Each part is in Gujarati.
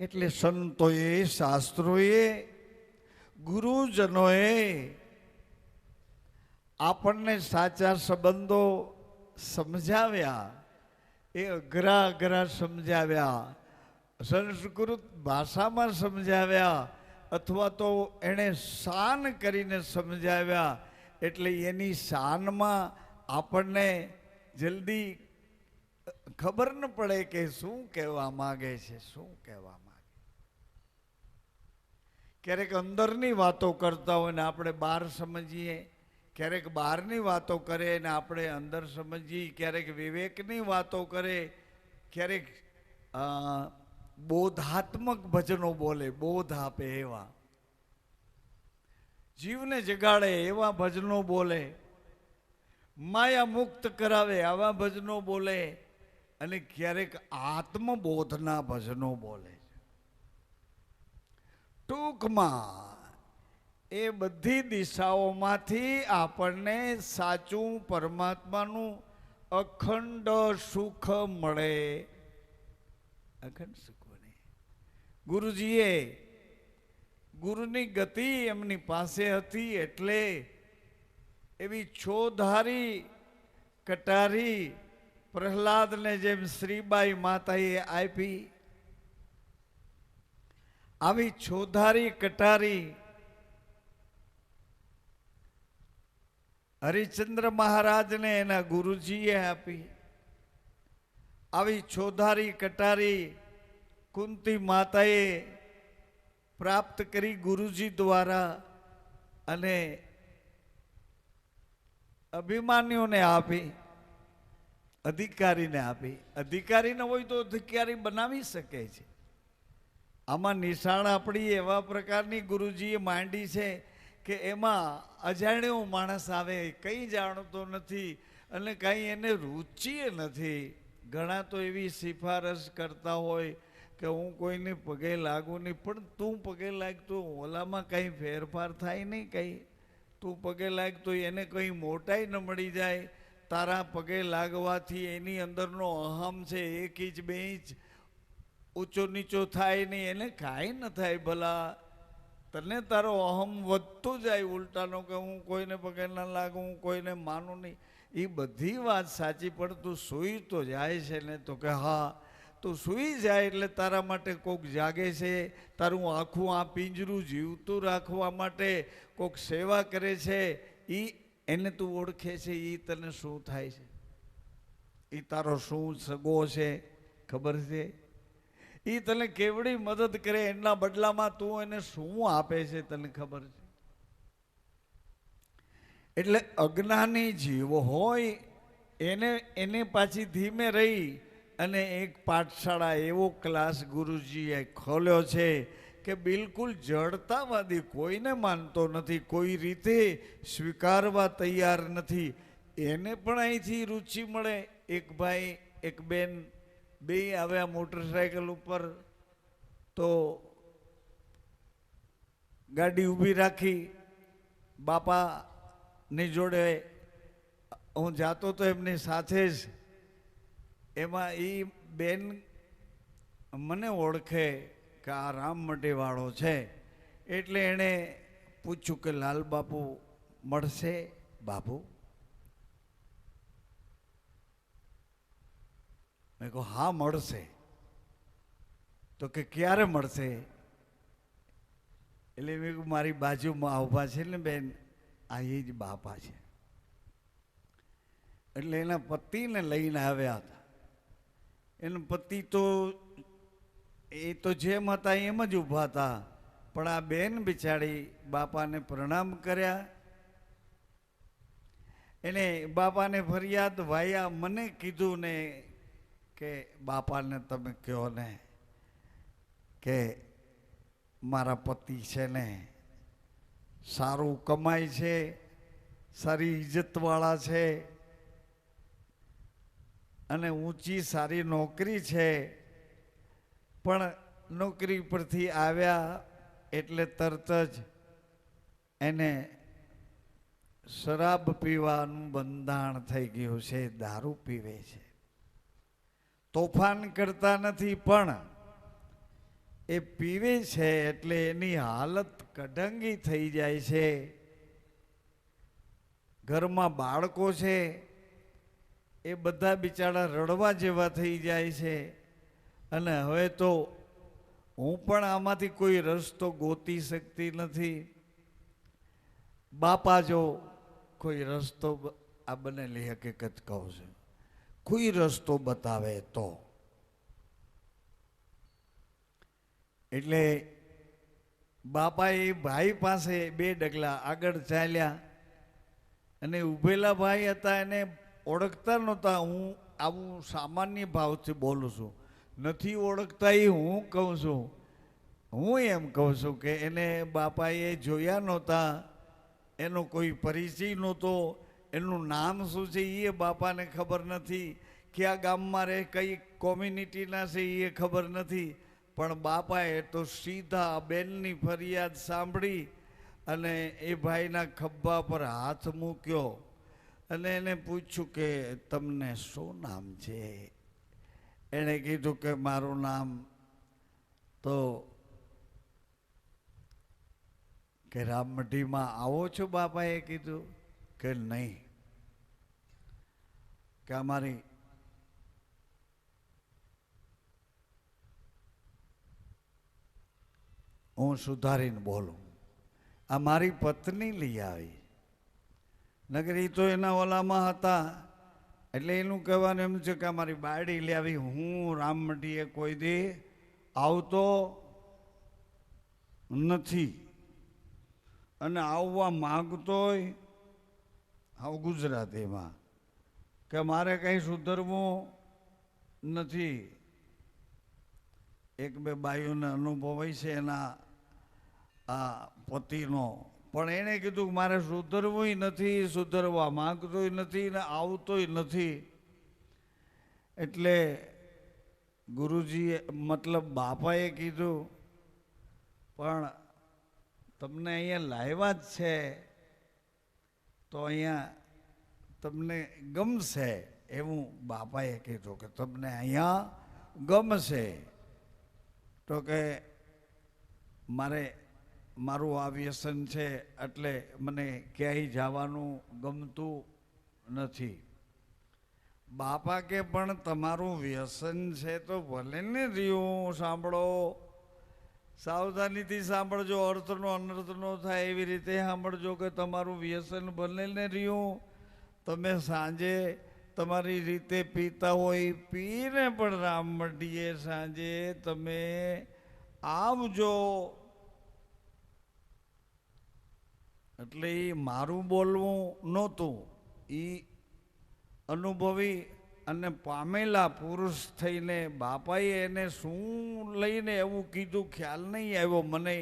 એટલે સંતોએ, શાસ્ત્રોએ, ગુરુજનોએ આપણને સાચા સંબંધો સમજાવ્યા, એ અઘરા અઘરા સમજાવ્યા, સંસ્કૃત ભાષામાં સમજાવ્યા અથવા તો એણે શાન કરીને સમજાવ્યા. એટલે એની શાનમાં આપણને જલ્દી ખબર ન પડે કે શું કહેવા માગે છે, શું કહેવા માગે. ક્યારેક અંદરની વાતો કરતા હોય ને આપણે બહાર સમજીએ, ક્યારેક બહારની વાતો કરે ને આપણે અંદર સમજીએ, ક્યારેક વિવેકની વાતો કરે, ક્યારેક બોધાત્મક ભજનો બોલે, બોધ આપે એવા, જીવને જગાડે એવા ભજનો બોલે, માયા મુક્ત કરાવે આવા ભજનો બોલે, અને ક્યારેક આત્મબોધના ભજનો બોલે. ટૂંકમાં એ બધી દિશાઓમાંથી આપણને સાચું પરમાત્માનું અખંડ સુખ મળે. અખંડ સુખ મળે. ગુરુજીએ, ગુરુની ગતિ એમની પાસે હતી એટલે એવી છોધારી કટારી પ્રહલાદને જેમ શ્રીબાઈ માતાએ આપી, આવી છોધારી કટારી હરિશ્ચંદ્ર મહારાજને એના ગુરુજીએ આપી. આવી છોધારી કટારી કુંતી માતાએ પ્રાપ્ત કરી ગુરુજી દ્વારા, અને અભિમાન્યુને આપી, અધિકારીને આપી. અધિકારી ન હોય તો અધિકારી બનાવી શકે છે. આમાં નિશાળ આપણી એવા પ્રકારની ગુરુજીએ માંડી છે કે એમાં અજાણ્યો માણસ આવે, કંઈ જાણતો નથી અને કાંઈ એને રુચિએ નથી. ઘણા તો એવી સિફારસ કરતા હોય કે હું કોઈને પગે લાગું નહીં, પણ તું પગે લાગતો ઓલામાં કંઈ ફેરફાર થાય નહીં, કંઈ તું પગે લાગતો એને કંઈ મોટાઈ ન મળી જાય. તારા પગે લાગવાથી એની અંદરનો અહમ છે 1 ઇંચ 2 ઇંચ ઊંચો નીચો થાય નહીં, એને કાંઈ ન થાય. ભલા તને તારો અહમ વધતો જાય ઉલટાનો, કે હું કોઈને પગે ના લાગું, હું કોઈને માનું નહીં. એ બધી વાત સાચી, પણ તું સૂઈ તો જાય છે ને? તો કે હા. તું સૂઈ જાય એટલે તારા માટે કોક જાગે છે, તારું આખું આ પિંજરું જીવતું રાખવા માટે કોક સેવા કરે છે, એને તું ઓળખે છે. એ તને શું થાય છે? એ તારો શું સગો છે ખબર છે? એ તને કેવડી મદદ કરે, એના બદલામાં તું એને શું આપે છે તને ખબર છે? એટલે અજ્ઞાની જીવ હોય એને પાછી ધીમે રહી અને એક પાઠશાળા, એવો ક્લાસ ગુરુજીએ ખોલ્યો છે કે બિલકુલ જડતાવાદી, કોઈને માનતો નથી, કોઈ રીતે સ્વીકારવા તૈયાર નથી. એને પણ અહીંથી રુચિ મળે. એક ભાઈ એક બેન બે આવ્યા મોટરસાયકલ ઉપર, તો ગાડી ઊભી રાખી, બાપાની જોડે હું જાતો તો એમની સાથે જ. એમાં એ બેન મને ઓળખે કે આ રામમઢીવાળો છે, એટલે એણે પૂછ્યું કે લાલ બાપુ મળશે બાપુ? મેં કહું હા મળશે. તો કે ક્યારે મળશે? એટલે મેં કહું મારી બાજુમાં ઊભા છે ને બેન, આ એ જ બાપા છે. એટલે એના પતિને લઈને આવ્યા હતા. એના પતિ તો એ તો જેમ હતા એમ જ ઊભા હતા, પણ આ બેન બિચારી બાપાને પ્રણામ કર્યા. એને બાપાને ફરિયાદ વાયા, મને કીધું ને કે બાપાને તમે કહો ને કે મારા પતિ છે ને સારું કમાય છે, સારી ઇજ્જતવાળા છે, અને ઊંચી સારી નોકરી છે, પણ નોકરી પરથી આવ્યા એટલે તરત જ એને શરાબ પીવાનું બંધાણ થઈ ગયું છે, દારૂ પીવે છે. તોફાન કરતા નથી, પણ એ પીવે છે એટલે એની હાલત કઢંગી થઈ જાય છે. ઘરમાં બાળકો છે એ બધા બિચારા રડવા જેવા થઈ જાય છે. અને હવે તો હું પણ આમાંથી કોઈ રસ્તો ગોતી શકતી નથી. બાપા જો કોઈ રસ્તો, આ બનેલી હકીકત કહું છું, કોઈ રસ્તો બતાવે તો. એટલે બાપા એ ભાઈ પાસે 2 ડગલા આગળ ચાલ્યા અને ઉભેલા ભાઈ હતા એને ઓળખતા નહોતા. હું આવું સામાન્ય ભાવથી બોલું છું, નથી ઓળખતા એ હું કહું છું. હું એમ કહું છું કે એને બાપાએ જોયા નહોતા, એનો કોઈ પરિચય નહોતો, એનું નામ શું છે એ બાપાને ખબર નથી, કયા ગામમાં રહે, કઈ કોમ્યુનિટીના છે એ ખબર નથી. પણ બાપાએ તો સીધા બેનની ફરિયાદ સાંભળી અને એ ભાઈના ખભા પર હાથ મૂક્યો અને એને પૂછ્યું કે તમને શું નામ છે? એણે કીધું કે મારું નામ તો કે રામમઢીમાં આવો છો? બાપાએ કીધું કે નહીં, કે અમારી હું સુધારીને બોલું, આ મારી પત્ની લઈ આવી. નગરી તો એના ઓલામાં હતા એટલે એનું કહેવાનું એમ છે કે અમારી બાયડી લઈ આવી. હું રામમઢીએ કોઈ દી આવતો નથી અને આવવા માગતોય આવ ગુજરાતીમાં કે મારે કંઈ સુધરવું નથી. 1-2 બાઈઓને અનુભવ હોય છે એના આ પતિનો, પણ એણે કીધું કે મારે સુધરવું નથી, સુધરવા માગતોય નથી ને આવતોય નથી. એટલે ગુરુજીએ મતલબ બાપાએ કીધું પણ તમને અહીંયા લાવ્યા જ છે તો અહીંયા તમને ગમશે એવું બાપાએ કીધું કે તમને અહીંયા ગમશે. તો કે મારું આ વ્યસન છે એટલે મને ક્યાંય જવાનું ગમતું નથી. બાપા કે પણ તમારું વ્યસન છે તો ભલે ને રહ્યું, સાંભળો, સાવધાનીથી સાંભળજો, અર્થનો અનર્થ ન થાય એવી રીતે સાંભળજો કે તમારું વ્યસન ભલે ને રહ્યું, તમે સાંજે તમારી રીતે પીતા હોય પીને પણ રામમઢીએ સાંજે તમે આવજો. એટલે એ મારું બોલવું નહોતું, એ અનુભવી અને પામેલા પુરુષ થઈને બાપાએ એને શું લઈને એવું કીધું ખ્યાલ નહીં આવ્યો મને,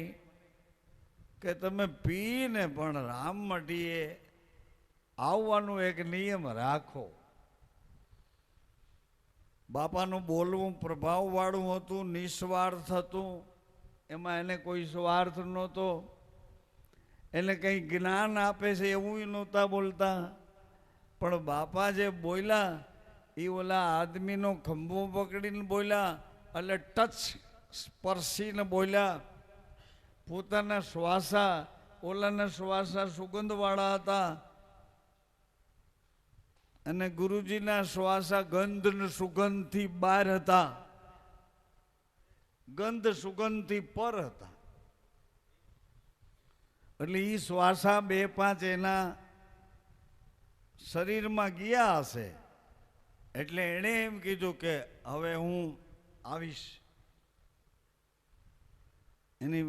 કે તમે પીને પણ રામમઢીએ આવવાનું એક નિયમ રાખો. બાપાનું બોલવું પ્રભાવવાળું હતું, નિસ્વાર્થ હતું, એમાં એને કોઈ સ્વાર્થ નહોતો. એને કંઈ જ્ઞાન આપે છે એવું નહોતા બોલતા. પણ બાપા જે બોલ્યા એ ઓલા આદમીનો ખંભો પકડીને બોલ્યા, એટલે ટચ સ્પર્શીને બોલ્યા. પોતાના શ્વાસા, ઓલાના શ્વાસા સુગંધવાળા હતા અને ગુરુજીના શ્વાસા ગંધ સુગંધથી બહાર હતા, ગંધ સુગંધથી પર હતા. એટલે એ શ્વાસા 2-5 એના શરીરમાં ગયા હશે. એટલે એણે એમ કીધું કે હવે હું આવીશ. એની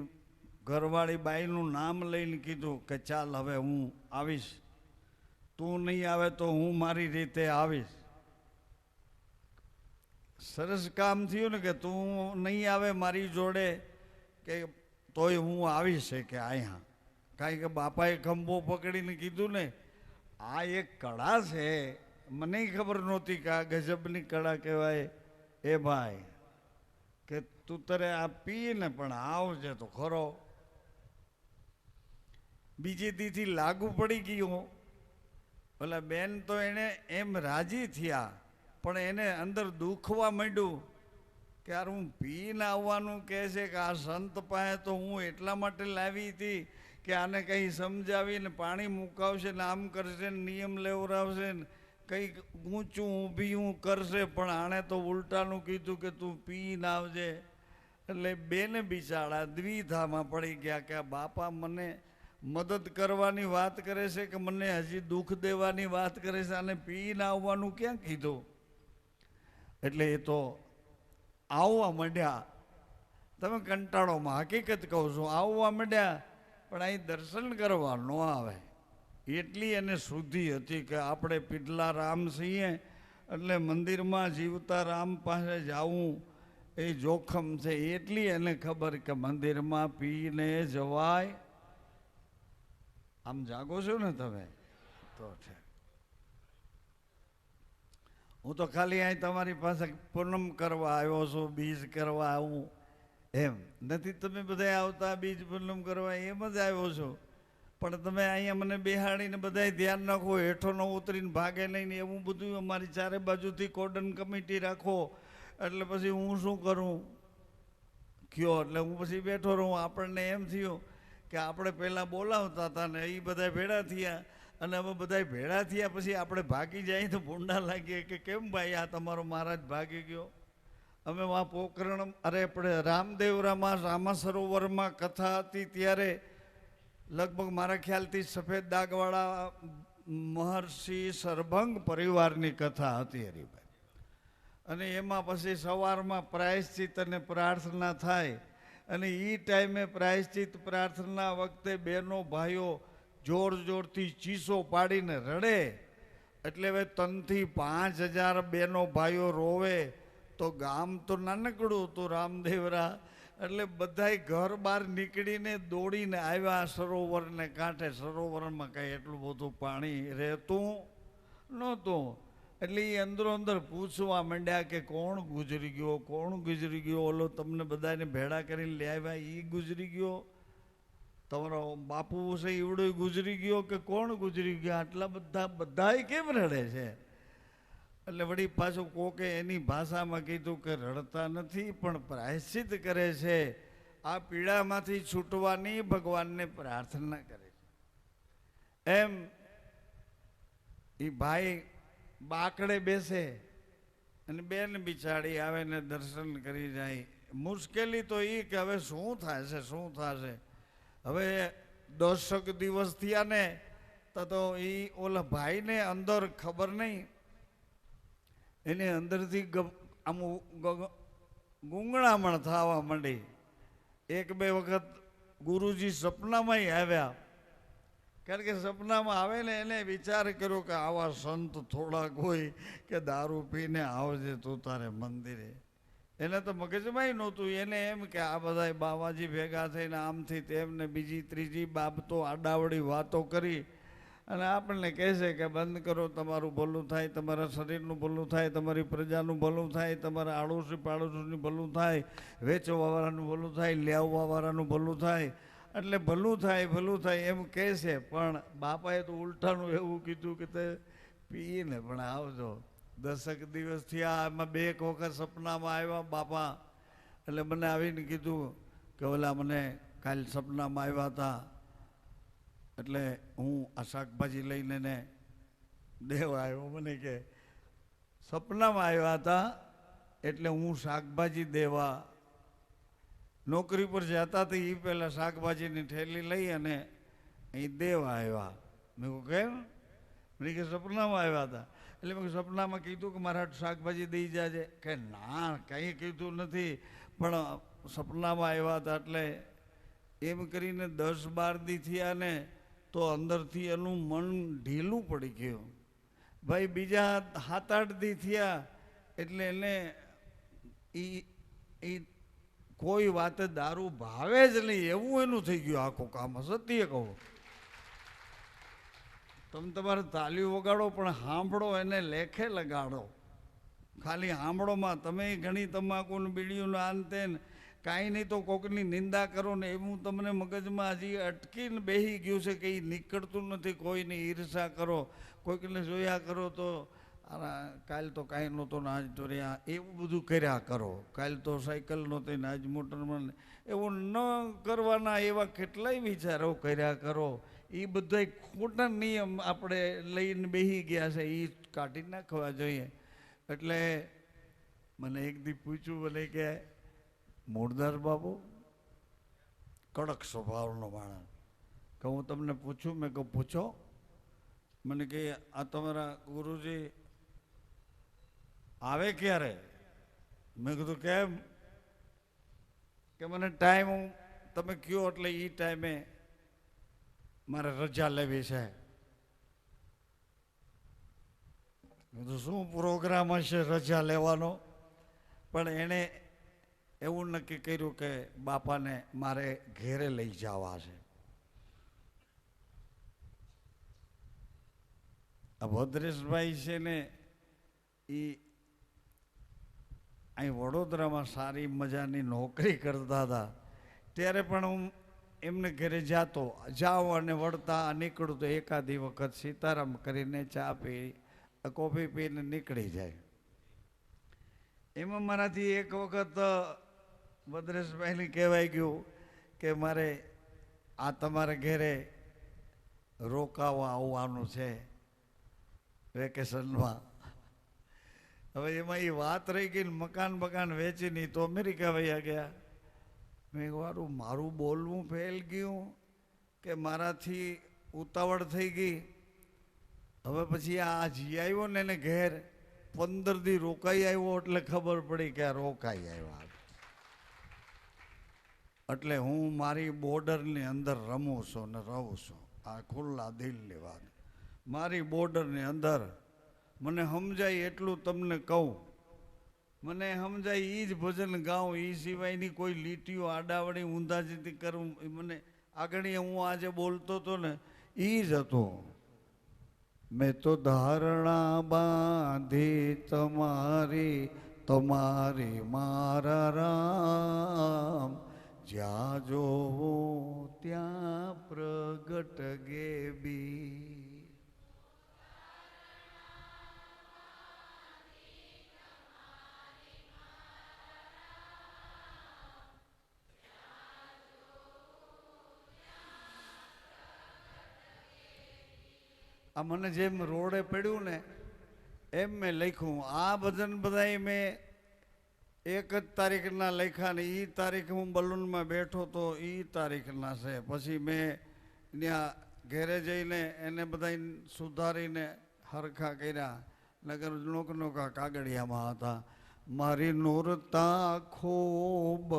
ઘરવાળી બાઈનું નામ લઈને કીધું કે ચાલ હવે હું આવીશ, તું નહીં આવે તો હું મારી રીતે આવીશ. સરસ કામ થયું ને કે તું નહીં આવે મારી જોડે કે તોય હું આવીશ કે અહીંયા. કારણ કે બાપાએ ખંભો પકડીને કીધું ને, આ એક કળા છે, મને ખબર નહોતી કે આ ગજબની કળા કહેવાય. એ ભાઈ કે તું તારે આ પીને પણ આવજે તો ખરો. બીજી દીથી લાગુ પડી ગયું. ઓલા બેન તો એને એમ રાજી થયા, પણ એને અંદર દુખવા માંડ્યું કે યાર હું પીને આવવાનું કહે છે કે આ સંત પાસે તો હું એટલા માટે લાવી હતી કે આને કંઈ સમજાવીને પાણી મુકાવશે ને આમ કરશે ને નિયમ લેવડાવશે ને કંઈક ઊંચું ઊભી કરશે, પણ આણે તો ઉલટાનું કીધું કે તું પીને આવજે. એટલે બેને બિચારા દ્વિધામાં પડી ગયા કે આ બાપા મને મદદ કરવાની વાત કરે છે કે મને હજી દુઃખ દેવાની વાત કરે છે, આને પીને આવવાનું ક્યાં કીધું. એટલે એ તો આવવા માંડ્યા. તમે કંટાળોમાં હકીકત કહું છું, આવવા માંડ્યા, પણ અહીં દર્શન કરવા ન આવે એટલી એને શુદ્ધિ હતી કે આપણે પીડલા રામ છીએ એટલે મંદિરમાં જીવતા રામ પાસે જવું એ જોખમ છે. એટલી એને ખબર કે મંદિરમાં પીને જવાય. આમ જાગો છો ને તમે તો છે. હું તો ખાલી અહીં તમારી પાસે પૂનમ કરવા આવ્યો છું, બીજ કરવા આવું એમ નથી. તમે બધા આવતા બીજ પૂનમ કરવા એમ જ આવ્યો છો, પણ તમે અહીંયા મને બેહાડીને બધા ધ્યાન રાખો, હેઠો ન ઉતરીને ભાગે નહીં એવું બધું અમારી ચારે બાજુથી કોર્ડન કમિટી રાખો. એટલે પછી હું શું કરું કયો, એટલે હું પછી બેઠો રહું. આપણને એમ થયું કે આપણે પહેલાં બોલાવતા હતા ને એ બધા ભેળા થયા, અને અમે બધા ભેળા થયા પછી આપણે ભાગી જાય તો ભૂંડા લાગીએ કે કેમ ભાઈ આ તમારો મહારાજ ભાગી ગયો. અમે વहाँ પોકરણ આપણે રામદેવરામાં રામા સરોવરમાં કથા હતી ત્યારે લગભગ મારા ખ્યાલથી સફેદ દાગવાળા મહર્ષિ સરભંગ પરિવારની કથા હતી હરિભાઈ. અને એમાં પછી સવારમાં પ્રાયશ્ચિત અને પ્રાર્થના થાય, અને એ ટાઈમે પ્રાયશ્ચિત પ્રાર્થના વખતે બહેનો ભાઈઓ જોર જોરથી ચીસો પાડીને રડે. એટલે હવે 3 થી 5,000 બહેનો ભાઈઓ રોવે તો ગામ તો નાનકડું હતું રામદેવરા. એટલે બધાય ઘર બહાર નીકળીને દોડીને આવ્યા સરોવરને કાંઠે. સરોવરમાં કાંઈ એટલું બધું પાણી રહેતું નહોતું. એટલે એ અંદરો અંદર પૂછવા માંડ્યા કે કોણ ગુજરી ગયો, કોણ ગુજરી ગયો. ઓલો તમને બધાને ભેળા કરીને લઈ આવ્યા એ ગુજરી ગયો, તમારો બાપુ છે એવડો ગુજરી ગયો કે કોણ ગુજરી ગયો. આટલા બધાય કેમ રડે છે. એટલે વળી પાછું કોકે એની ભાષામાં કીધું કે રડતા નથી પણ પ્રાયશ્ચિત કરે છે, આ પીડામાંથી છૂટવાની ભગવાનને પ્રાર્થના કરે છે. એમ એ ભાઈ બાકડે બેસે અને બેન બિચારી આવે ને દર્શન કરી જાય. મુશ્કેલી તો એ કે હવે શું થાય છે, શું થશે. હવે 10 દિવસ થયા ને તો એ ઓલા ભાઈને અંદર ખબર નહીં, એને અંદરથી આમ ગુંગળામણ થવા માંડી. 1-2 વખત ગુરુજી સપનામાંય આવ્યા, કારણ કે સપનામાં આવે ને એને વિચાર કર્યો કે આવા સંત થોડાક હોય કે દારૂ પીને આવજે તું તારે મંદિરે. એને તો મગજમાંય નહોતું. એને એમ કે આ બધા બાવાજી ભેગા થઈને આમથી તેમને બીજી ત્રીજી બાબતો આડાવડી વાતો કરી અને આપણને કહેશે કે બંધ કરો, તમારું ભલું થાય, તમારા શરીરનું ભલું થાય, તમારી પ્રજાનું ભલું થાય, તમારા આડોશી પાડોશીનું ભલું થાય, વેચવાવાળાનું ભલું થાય, લેવાવાળાનું ભલું થાય. એટલે ભલું થાય એમ કહેશે. પણ બાપાએ તો ઉલટાનું એવું કીધું કે તે પીને પણ આવજો. 10 દિવસ થયા. એમાં 2 વખત સપનામાં આવ્યા બાપા. એટલે મને આવીને કીધું કે ઓલા મને કાલ સપનામાં આવ્યા હતા, એટલે હું આ શાકભાજી લઈને ને દેવા આવ્યો. મને કે સપનામાં આવ્યા હતા એટલે હું શાકભાજી દેવા નોકરી પર જતા હતા એ પહેલાં શાકભાજીની થેલી લઈ અને અહીં દેવા આવ્યા. મેં કહું કેમ? મેં કે સપનામાં આવ્યા હતા. એટલે મેં સપનામાં કીધું કે મારા શાકભાજી દઈ જાજે. કે ના કંઈ કીધું નથી, પણ સપનામાં આવ્યા હતા. એટલે એમ કરીને 10-12 દી થયા ને તો અંદરથી એનું મન ઢીલું પડી ગયું. ભાઈ બીજા 7-8 દી થયા એટલે એને એ કોઈ વાતે દારૂ ભાવે જ નહીં એવું એનું થઈ ગયું આખું કામ. સત્ય કહું, તમે તમારે તાલીઓ વગાડો પણ સાંભળો, એને લેખે લગાડો. ખાલી સાંભળોમાં તમે ઘણી તમાકુને બીડીઓને આનતે કાંઈ નહીં તો કોકની નિંદા કરો ને એવું તમને મગજમાં હજી અટકીને બેસી ગયું છે કે એ નીકળતું નથી. કોઈની ઈર્ષા કરો, કોઈકને જોયા કરો તો કાલ તો કાંઈ નહોતો ને આજ તો રહ્યા, એવું બધું કર્યા કરો. કાલ તો સાયકલ નહોતી ને આજ મોટરમાં, એવું ન કરવાના એવા કેટલાય વિચારો કર્યા કરો. એ બધા ખોટા નિયમ આપણે લઈને બેસી ગયા છે, એ કાઢી નાખવા જોઈએ. એટલે મને એક દી પૂછ્યું, બોલે કે મૂળદાસ બાબુ કડક સ્વભાવનો માણસ, કે હું તમને પૂછું? મેં કહું પૂછો. મને કે આ તમારા ગુરુજી આવે ક્યારે? મેં કીધું કેમ? કે મને ટાઈમ તમે કહો એટલે એ ટાઈમે મારે રજા લેવી છે. કીધું શું પ્રોગ્રામ હશે રજા લેવાનો? પણ એણે એવું નક્કી કર્યું કે બાપાને મારે ઘેરે લઈ જવા છે. આ ભદ્રેશભાઈ છે ને, એ અહીં વડોદરામાં સારી મજાની નોકરી કરતા હતા. ત્યારે પણ હું એમને ઘરે જાતો, જાઉં અને વળતા નીકળું તો એકાદી વખત સીતારામ કરીને ચા પી કોફી પીને નીકળી જાય. એમાં મારાથી એક વખત ભદ્રેશભાઈને કહેવાય ગયું કે મારે આ તમારે ઘરે રોકાવા આવવાનું છે વેકેશનમાં. હવે એમાં એ વાત રહી ગઈ ને મકાન વેચી નહીં તો અમેરિકા વયા ગયા. મેં વારું મારું બોલવું ફેલ ગયું કે મારાથી ઉતાવળ થઈ ગઈ. હવે પછી આ જી આવ્યો ને એને ઘેર 15 દી રોકાઈ આવ્યો એટલે ખબર પડી કે આ રોકાઈ આવ્યા. એટલે હું મારી બોર્ડરની અંદર રમું છું ને રહું છું. આ ખુલ્લા દિલની વાત. મારી બોર્ડરની અંદર મને સમજાય એટલું તમને કહું. મને સમજાય એ જ ભજન ગાઉં, એ સિવાયની કોઈ લીટીઓ આડાવડી ઊંધા જીતી કરું. મને આગળ હું આજે બોલતો હતો ને એ જ હતું. મેં તો ધારણા બાંધી તમારી મારા રામ, જ્યાં જોવો ત્યાં પ્રગટ ગેબી. આ મને જેમ રોડે પડ્યું ને એમ મેં લખ્યું. આ ભજન બધાય મેં એક જ તારીખના લખ્યા ને એ તારીખ હું બલૂનમાં બેઠો તો એ તારીખના છે. પછી મેં ત્યાં ઘેરે જઈને એને બધા સુધારીને હરખા કર્યા. નગર નોકા કાગળિયામાં હતા. મારી નૂરતા ખૂબ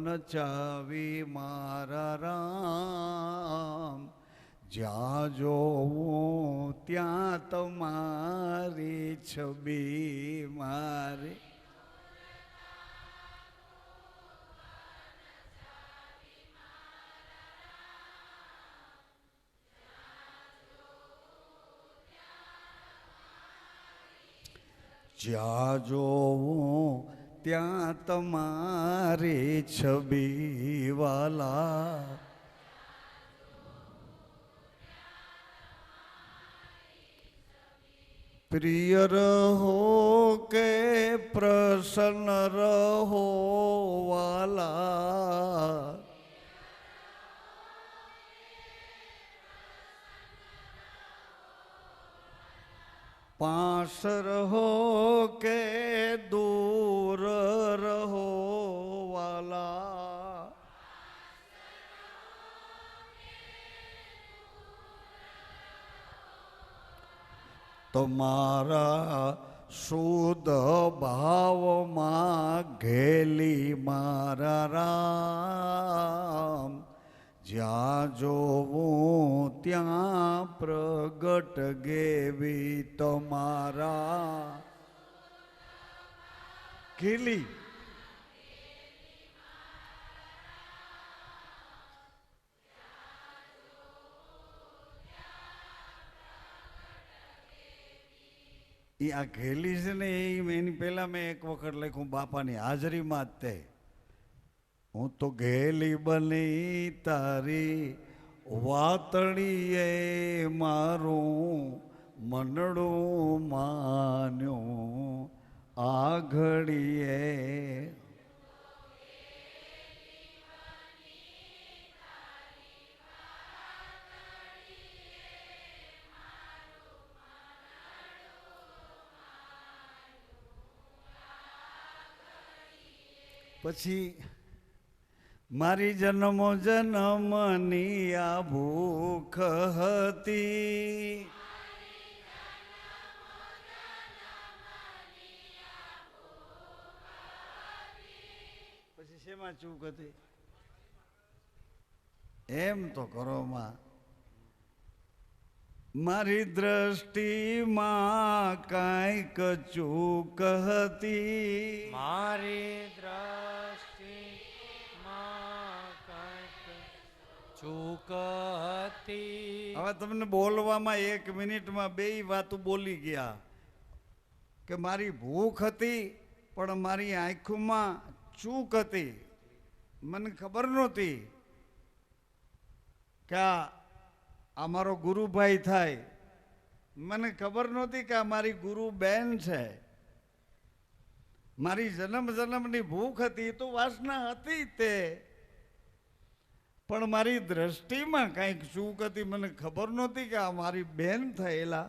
નચાવી મારા રામ, જ્યાં જોવું ત્યાં તમારી છબી મારી. જ્યાં જોવું ત્યાં તમારી છબી વાલા. પ્રિય રહો કે પ્રસન્ન રહો વાલા, पास रहो के दूर रहो वाला, तुम्हारा शुद्ध भाव मां घेली मारा राम, જ્યાં જોવું ત્યાં પ્રગટ ગેવી તમારા ઘેલી. એ આ ઘેલી છે ને એની પહેલા મેં એક વખત લખ્યું બાપાની હાજરીમાં જ તે, હું તો ઘેલી બની તારી વાતણીએ મારું મનડું માન્યું આ ઘડીએ. પછી મારી જન્મો જન્મની આ ભૂખ હતી. પછી શેમાં ચૂક હતી એમ તો કરો માં. મારી દ્રષ્ટિમાં કાંઈક ચૂક હતી. મારી દ્રષ્ટિમાં કાંઈક ચૂક હતી. હવે તમને બોલવામાં 1 મિનિટમાં 2 વાતો બોલી ગયા કે મારી ભૂખ હતી પણ મારી આંખોમાં ચૂક હતી. મને ખબર નહોતી કે આ મારો ગુરુભાઈ થાય. મને ખબર નહોતી કે આ મારી ગુરુ બેન છે. મારી જન્મ જન્મની ભૂખ હતી તો વાસના હતી તે, પણ મારી દ્રષ્ટિમાં કંઈક ચૂક હતી. મને ખબર નહોતી કે આ મારી બેન થયેલા,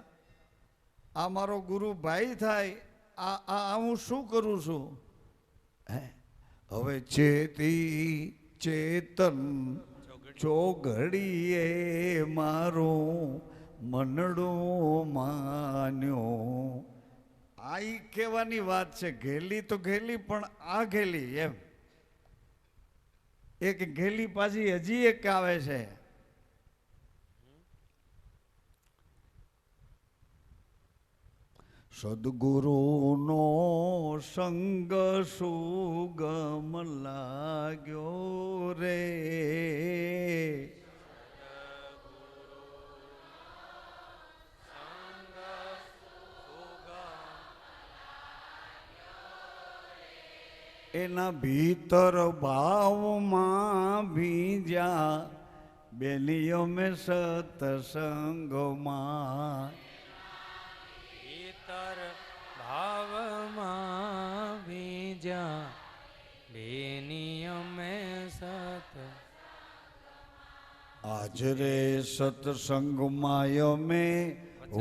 આ મારો ગુરુભાઈ થાય. આ હું શું કરું છું? હવે ચેતી ચેતન ચોઘડીએ મારું મનડું માન્યું. આ કહેવાની વાત છે. ઘેલી તો ઘેલી પણ આ ઘેલી એમ. એક ઘેલી પાછી હજી એક આવે છે. સદગુરુનો સંગ સુગમ લાગ્યો રે. એના ભીતર ભાવમાં ભીજ્યા બેલીઓ મેં સત્સંગમાં. ભાવમાં બીજા બેનિયમે સત. આજ રે સત્સંગમાં અમે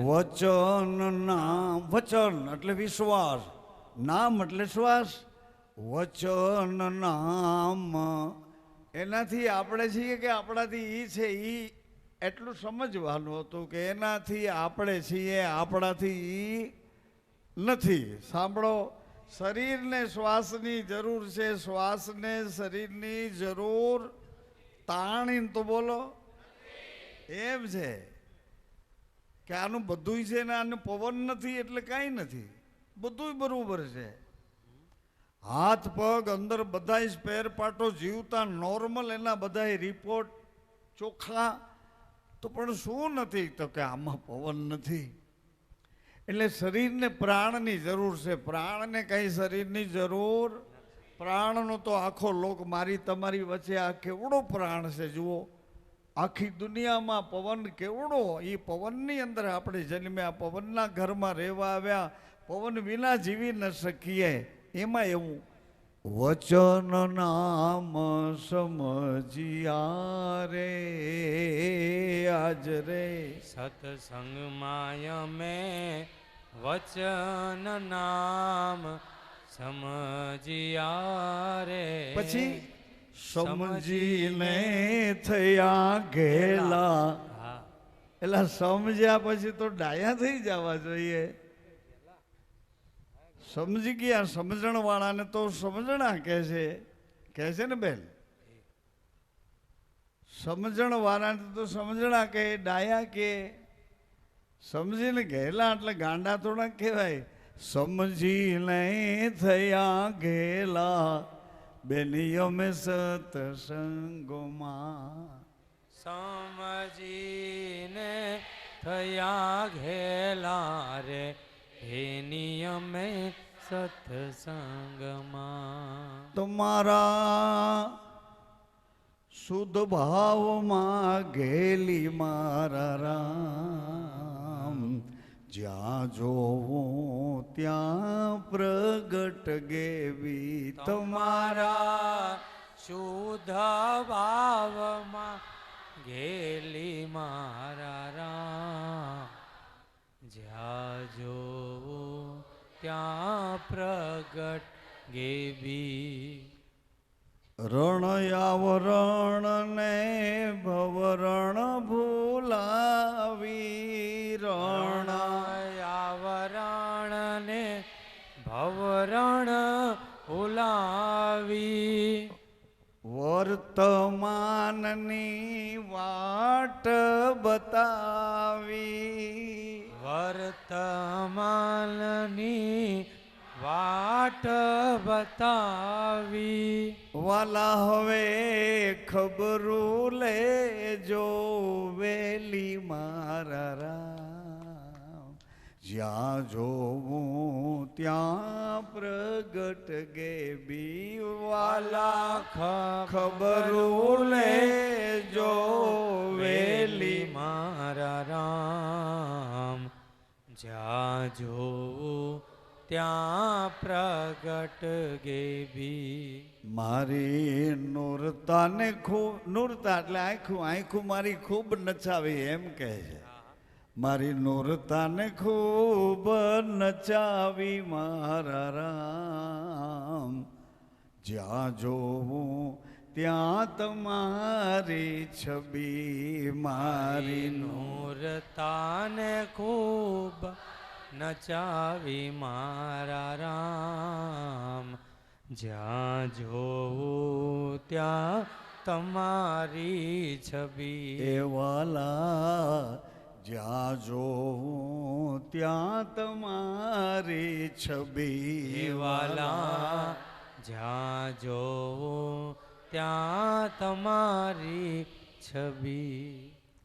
વચન નામ. વચન એટલે વિશ્વાસ, નામ એટલે શ્વાસ. વચન નામ એનાથી આપણે છીએ કે આપણાથી ઈ છે. ઈ એટલું સમજવાનું હતું કે એનાથી આપણે છીએ, આપણાથી ઈ નથી. સાંભળો, શરીરને શ્વાસની જરૂર છે, શ્વાસને શરીરની જરૂર. તાણીને તો બોલો એમ છે કે આનું બધું છે ને આનું પવન નથી એટલે કાંઈ નથી. બધું બરોબર છે. હાથ પગ અંદર બધા સ્પેર પાર્ટો જીવતા નોર્મલ, એના બધા રિપોર્ટ ચોખ્ખા. તો પણ શું નથી? તો કે આમાં પવન નથી. એટલે શરીરને પ્રાણની જરૂર છે. પ્રાણને કઈ શરીરની જરૂર? પ્રાણનો તો આખો લોક મારી તમારી વચ્ચે આ કેવડો પ્રાણ છે. જુઓ, આખી દુનિયામાં પવન કેવડો. એ પવનની અંદર આપણે જન્મ્યા, પવનના ઘરમાં રહેવા આવ્યા. પવન વિના જીવી ન શકીએ. એમાં એવું વચન નામ સમજિયા રે. આજ રે સત્સંગમાં અમે વચન નામ સમજિયા રે. પછી સમજીને થયા ઘેલા. એટલે સમજ્યા પછી તો ડાયા થઈ જવા જોઈએ. સમજી ગયા. સમજણ વાળાને તો સમજણા કહે છે ને બેન? સમજણ વાળાને તો સમજણા કહે, ડાયા કે. સમજીને ગયેલા એટલે ગાંડા થોડા કહેવાય. સમજીને થયા ઘેલા બેનીઓ મેં સત્સંગમાં. સમજીને થયા ઘેલા રે બેનિયમે સત્સંગમાં. તમારા શુદ્ધ ભાવમાં ઘેલી મારા રામ. જ્યાં જોવું ત્યાં પ્રગટ ગેવી તમારા શુદ્ધ ભાવમાં ગેલી મારા રામ જ્યાં જોવું ત્યાં પ્રગટ ગેવી રણ આવરણ ને ભવરણ ભૂલાવી રણ આવરણ ને ભવરણ ઉલાવી વર્તમાનની વાટ બતાવી વર્તમાનની વાટ બતાવી વાલા હવે ખબરું લેજો વેલી મારા રામ જ્યાં જોવું ત્યાં પ્રગટ ગેબી વાલા ખબરું લેજો વેલી મારા રામ જ્યાં જોવું ત્યાં પ્રગટ ગેબી મારી નૂરતાને ખૂબ નૂરતા એટલે આંખું મારી ખૂબ નચાવી એમ કહે છે મારી નૂરતાને ખૂબ નચાવી મારા રામ જ્યાં જોવું ત્યાં તમારી છબી મારી નૂરતાને ખૂબ નચાવી મારા રામ જ્યાં જોવું ત્યાં તમારી છબી એ વાલા જ્યાં જોવું ત્યાં તમારી છબી વાલા જ્યાં જોવું ત્યાં તમારી છબી